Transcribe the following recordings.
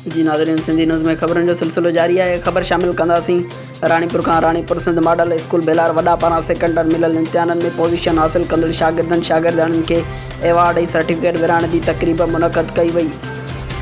जी नाज़रीन, सिंधी न्यूज़ में ख़बरनि जो सिलसिलो जारी है। ख़बर शामिल कंदासीं। रानीपुर खां रानीपुर सिंध मॉडल स्कूल बेलार वॾा पारां सेकेंड टर्म मिलियल इम्तिहाननि में पोज़ीशन हासिल कंदड़ शागिर्दनि खे एवार्ड ऐं सर्टिफिकेट विरहाइण जी तक़रीब मुनक़द कई वई।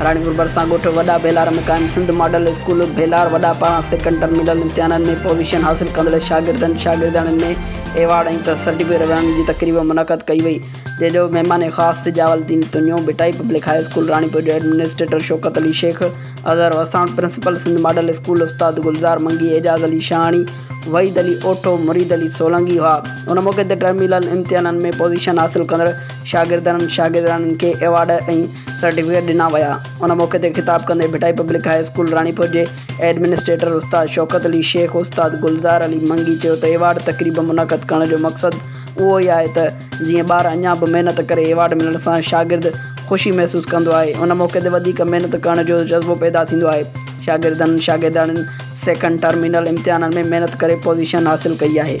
रानीपुर भरिसां ॻोठ वॾा बेलार में क़ाइम सिंध मॉडल स्कूल बेलार वॾा पारां सेकेंड टर्म मिलियल इम्तिहाननि में पोज़ीशन हासिल कंदड़ शागिर्दनि में एवार्ड ऐं सर्टिफिकेट विरहाइण जी तक़रीब मुनक़द कई वई, जंहिंजो महिमान ख़ासि Jawaluddin Tunio, Bhitai public high school Ranipur जो administrator Shaukat Ali Shaikh, Azhar Wasan principal Sindh model school उस्ताद गुलज़ार मंगी, एजाज़ अली शाहाणी, वहीद अली ओठो, मुरीद अली सोलंगी हुआ। उन मौक़े ते टर्म मिलियल इम्तिहाननि में पोज़ीशन हासिल कंदड़ शागिर्दनि खे एवार्ड ऐं सर्टिफिकेट ॾिना विया। उन मौक़े ते ख़िताब कंदे बिटाई पब्लिक हाई स्कूल रानीपुर जे एडमिनिस्ट्रेटर उस्ताद शौकत अली शेख, उस्ताद गुलज़ार अली मंगी चयो त एवार्ड तक़रीब मुनक़द करण जो मक़सदु उहो ई आहे त जीअं ॿार अञा बि महिनत करे एवार्ड मिलण सां शागिर्द ख़ुशी महसूसु कंदो आहे। उन मौक़े ते वधीक महिनत करण जो जज़्बो पैदा थींदो आहे। शागिर्दनि सेकेंड टर्मिनल इम्तिहाननि में महिनत करे पोज़ीशन हासिल कई आहे।